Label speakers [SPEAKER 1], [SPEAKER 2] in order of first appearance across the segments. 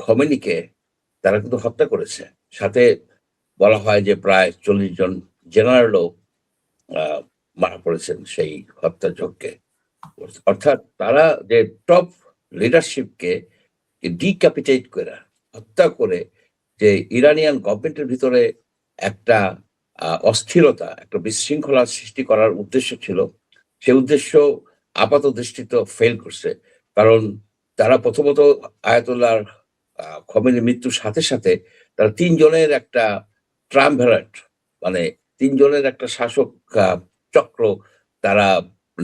[SPEAKER 1] খমেনিকে তারা কিন্তু হত্যা করেছে। সাথে বলা হয় যে প্রায় 40 জন জেনারেলও মারা পড়েছেন সেই হত্যাযজ্ঞে। অর্থাৎ তারা যে টপ লিডারশিপকে ডিক্যাপিটেট করে হত্যা করে যে ইরানিয়ান গভর্নমেন্টের ভিতরে একটা অস্থিরতা, একটা বিশৃঙ্খলার সৃষ্টি করার উদ্দেশ্য ছিল। সে উদ্দেশ্য আপাত দৃষ্টিতে ফেল করছে। কারণ তারা প্রথমত আয়াতুল্লাহ খমেনির মৃত্যুর সাথে, সাথে তারা ৩ জনের একটা ট্রায়ামভিরেট মানে ৩ জনের একটা শাসক চক্র তারা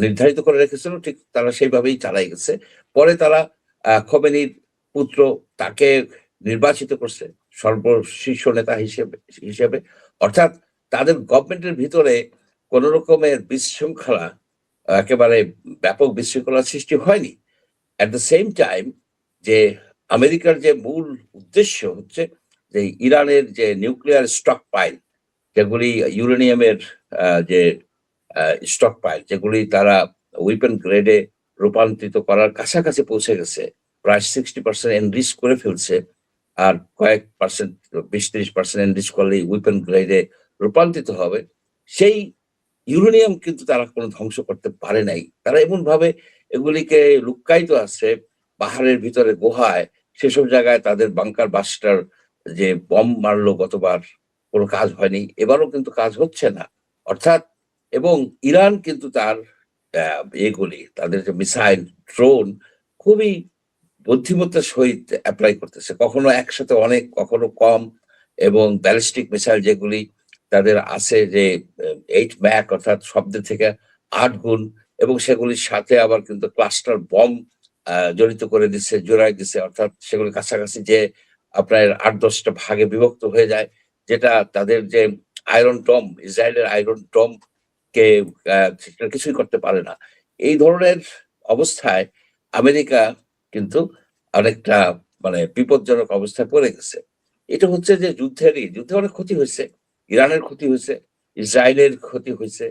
[SPEAKER 1] নির্ধারিত করে রেখেছিল। ঠিক তারা সেইভাবেই চালাই গেছে। পরে তারা খমেনির পুত্র তাকে নির্বাচিত করছে সর্বশীর্ষ নেতা হিসেবে। অর্থাৎ তাদের গভর্নমেন্টের ভিতরে কোন রকমের বিশৃঙ্খলা, একেবারে ব্যাপক বিশৃঙ্খলার সৃষ্টি হয়নি। অ্যাট দ্য সেম টাইম যে আমেরিকার যে মূল উদ্দেশ্য হচ্ছে যে ইরানের যে নিউক্লিয়ার স্টক পাইল, যেগুলি ইউরেনিয়ামের যে স্টক পাইল, যেগুলি তারা ওয়েপন গ্রেডে রূপান্তরিত করার কাছাকাছি পৌঁছে গেছে, প্রায় 60% এনরিচ করে ফেলছে। আর কয়েক পার্সেন্ট 20-30% এনরিচ করলে ওয়েপন গ্রেডে রূপান্তরিত হবে। সেই ইউরেনিয়াম কিন্তু তারা কোনো ধ্বংস করতে পারে নাই। তারা এমন ভাবে এগুলিকে লুক্কায়িত আছে পাহাড়ের ভিতরে গুহায়, সেসব জায়গায় তাদের বাংকার বাস্টার যে বম মারলো গতবার, কোনো কাজ হয়নি, এবারও কিন্তু কাজ হচ্ছে না। অর্থাৎ এবং ইরান কিন্তু তার এগুলি তাদের যে মিসাইল, ড্রোন খুবই বুদ্ধিমত্তার সহিত অ্যাপ্লাই করতেছে। কখনো একসাথে অনেক, কখনো কম, এবং ব্যালিস্টিক মিসাইল যেগুলি তাদের আছে যে 8 ম্যাক অর্থাৎ শব্দের থেকে 8 গুণ, এবং সেগুলির সাথে আবার কিন্তু ক্লাস্টার বম জড়িত করে দিচ্ছে, জোড়ায় দিচ্ছে। অর্থাৎ সেগুলি কাছাকাছি যে আপনার 8-10টা ভাগে বিভক্ত হয়ে যায়, যেটা তাদের যে আয়রন ডম, ইসরায়েলের আয়রন ডম কে কিছুই করতে পারে না। এই ধরনের অবস্থায় আমেরিকা কিন্তু অনেকটা মানে বিপজ্জনক অবস্থায় পড়ে গেছে। এটা হচ্ছে যে যুদ্ধে অনেক ক্ষতি হয়েছে। ইরানের ক্ষতি হয়েছে, ইসরায়েলের ক্ষতি হয়েছে,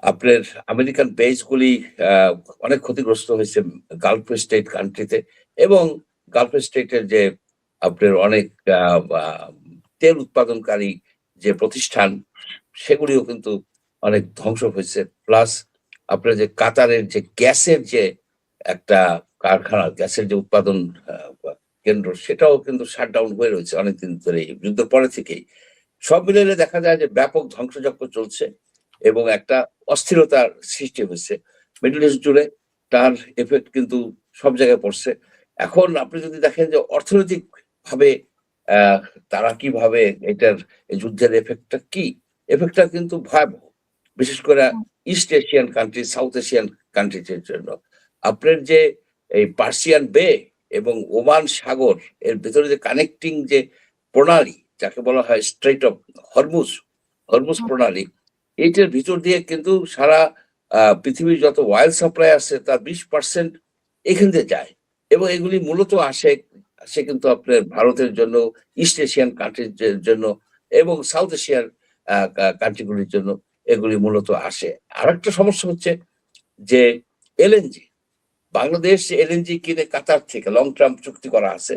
[SPEAKER 1] আপনার আমেরিকান বেসগুলি অনেক ক্ষতিগ্রস্ত হয়েছে গালফ স্টেট কান্ট্রিতে, এবং গালফ স্টেটের যে আপনার অনেক তেল উৎপাদনকারী যে প্রতিষ্ঠান, সেগুলিও কিন্তু অনেক ধ্বংস হয়েছে। প্লাস আপনার যে কাতারের যে গ্যাসের যে একটা কারখানা, গ্যাসের যে উৎপাদন কেন্দ্র, সেটাও কিন্তু শাটডাউন হয়ে রয়েছে অনেকদিন ধরে, যুদ্ধের পরে থেকেই। সব মিলিয়ে দেখা যায় যে ব্যাপক ধ্বংসযজ্ঞ চলছে এবং একটা অস্থিরতার সৃষ্টি হয়েছে মিডল ইস্ট জুড়ে। তার এফেক্ট কিন্তু সব জায়গায় পড়ছে। এখন আপনি যদি দেখেন যে অর্থনৈতিক ভাবে তারা কিভাবে এটার যুদ্ধের এফেক্টটা কি, এফেক্টটা কিন্তু ভয়াবহ, বিশেষ করে east Asian country, south Asian কান্ট্রিজের জন্য। আপনার যে এই পার্সিয়ান বে এবং ওমান সাগর এর ভিতরে যে কানেক্টিং যে প্রণালী, যাকে বলা হয় স্ট্রেট অফ হরমুজ প্রণালী, এইটার ভিতর দিয়ে কিন্তু সারা পৃথিবীর যত অয়েল সাপ্লাই আছে তার 20% এখান দিয়ে যায়, এবং এগুলি মূলত আসে কিন্তু আপনার ভারতের জন্য, ইস্ট এশিয়ান কান্ট্রির জন্য, এবং সাউথ এশিয়ার কান্ট্রিগুলির জন্য এগুলি মূলত আসে। আর একটা সমস্যা হচ্ছে যে এলএনজি, বাংলাদেশ এলএনজি কিনে কাতার থেকে লং টার্ম চুক্তি করা আছে।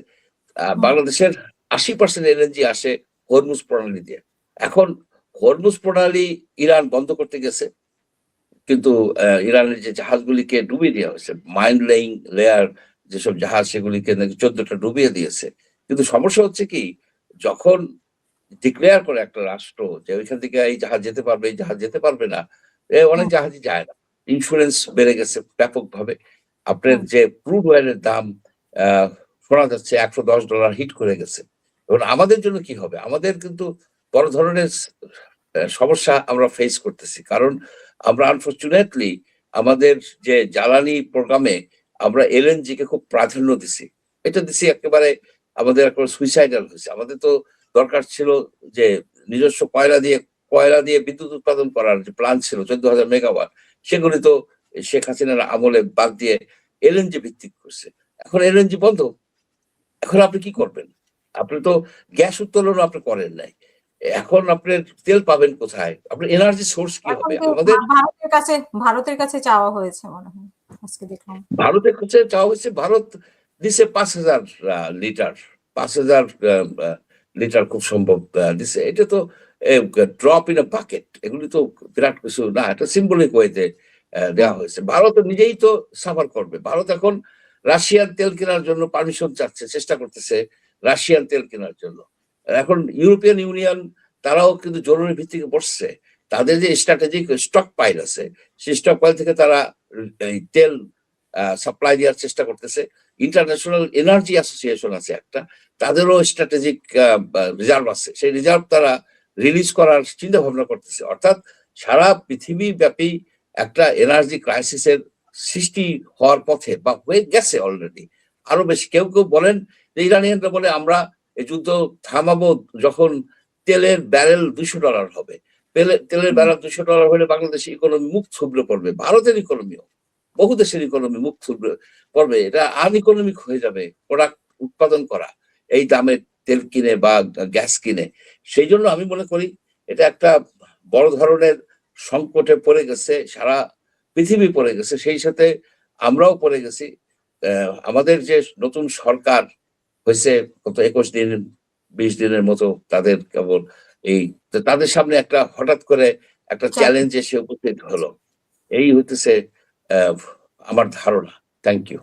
[SPEAKER 1] বাংলাদেশের 80% এলএনজি আসে হরমুজ প্রণালী দিয়ে। এখন হরমুজ প্রণালী ইরান বন্ধ করতে গেছে, কিন্তু ইরানের যে জাহাজগুলিকে ডুবিয়ে দেওয়া হয়েছে, মাইন্ড লেইং লেয়ার যেসব জাহাজ, সেগুলিকে নাকি 14টা ডুবিয়ে দিয়েছে। কিন্তু সমস্যা হচ্ছে কি, যখন ডিক্লেয়ার করে একটা রাষ্ট্র যে ওইখান থেকে এই জাহাজ যেতে পারবে, এই জাহাজ যেতে পারবে না, অনেক জাহাজই যায় না। ইন্স্যুরেন্স বেড়ে গেছে ব্যাপকভাবে। আপনার যে ক্রুড অয়েলের দাম শোনা যাচ্ছে $110 হিট করে গেছে। এবং আমাদের জন্য কি হবে? আমাদের কিন্তু বড় ধরনের সমস্যা আমরা ফেস করতেছি, কারণ আমরা আনফরচুনেটলি আমাদের যে জ্বালানি প্রোগ্রামে আমরা এলএনজি কে খুব প্রাধান্য দিছি। এটা দিছি একেবারে আমাদের একেবারে সুইসাইডাল হয়েছে। আমাদের তো দরকার ছিল যে নিজস্ব কয়লা দিয়ে বিদ্যুৎ উৎপাদন করার যে প্ল্যান ছিল 14,000 মেগাওয়াট, সেগুলি তো শেখ হাসিনার আমলে বাদ দিয়ে এলএনজি ভিত্তিক করছে। এখন এলএনজি বন্ধ, এখন আপনি কি করবেন? আপনি তো গ্যাস উত্তোলন আপনি করেন নাই, এখন আপনি তেল পাবেন কোথায়? আপনার এনার্জি সোর্স কি হবে? আমাদের
[SPEAKER 2] ভারতের কাছে চাওয়া হয়েছে মনে হয়, আজকে দেখলাম।
[SPEAKER 1] ভারতের কাছে চাওয়া হয়েছে। ভারত দিছে 5,000 লিটার, 5,000 লিটার খুব সম্ভব দিছে। এটা তো ড্রপ ইন আ বাকেট, এগুলি তো বিরাট কিছু না, এটা সিম্বলিক ওয়েতে দেওয়া হয়েছে। ভারত নিজেই তো সাফার করবে। ভারত এখন রাশিয়ান তেল কেনার জন্য পারমিশন চাচ্ছে, চেষ্টা করতেছে রাশিয়ান তেল কেনার জন্য। এখন ইউরোপিয়ান ইউনিয়ন তারাও কিন্তু জরুরি ভিত্তিকে বসছে, তাদের যে স্ট্র্যাটেজিক স্টক পাইল আছে সেই স্টক পাইল থেকে তারা এই তেল সাপ্লাই দেওয়ার চেষ্টা করতেছে। ইন্টারন্যাশনাল এনার্জি অ্যাসোসিয়েশন আছে একটা, তাদেরও স্ট্র্যাটেজিক রিজার্ভ আছে, সেই রিজার্ভ তারা রিলিজ করার চিন্তা ভাবনা করতেছে। অর্থাৎ সারা পৃথিবী ব্যাপী একটা এনার্জি ক্রাইসিসের সৃষ্টি হওয়ার পথে বা হয়ে গেছে অলরেডি। আরো বেশি কেউ কেউ বলেন যে, ইরানিয়ানরা বলে আমরা এই যুদ্ধ থামাবো যখন তেলের ব্যারেল $200 হবে। তেলের ব্যারেল $200 হলে বাংলাদেশের ইকোনমি মুখ থুবড়ে পড়বে, ভারতের ইকোনমিও, বহু দেশের ইকোনমি মুখ থুবড়ে পড়বে। এটা আনইকোনমিক হয়ে যাবে প্রোডাক্ট উৎপাদন করা এই দামে তেল কিনে বা গ্যাস কিনে। সেই জন্য আমি মনে করি এটা একটা বড় ধরনের সংকটে পড়ে গেছে, সারা পৃথিবী পড়ে গেছে, সেই সাথে আমরাও পড়ে গেছি। আমাদের যে নতুন সরকার হয়েছে কত 21 দিন 20 দিনের মতো, তাদের কেবল এই তাদের সামনে একটা হঠাৎ করে একটা চ্যালেঞ্জ এসে উপস্থিত হলো। এই হইতেছে আমার ধারণা। Thank you.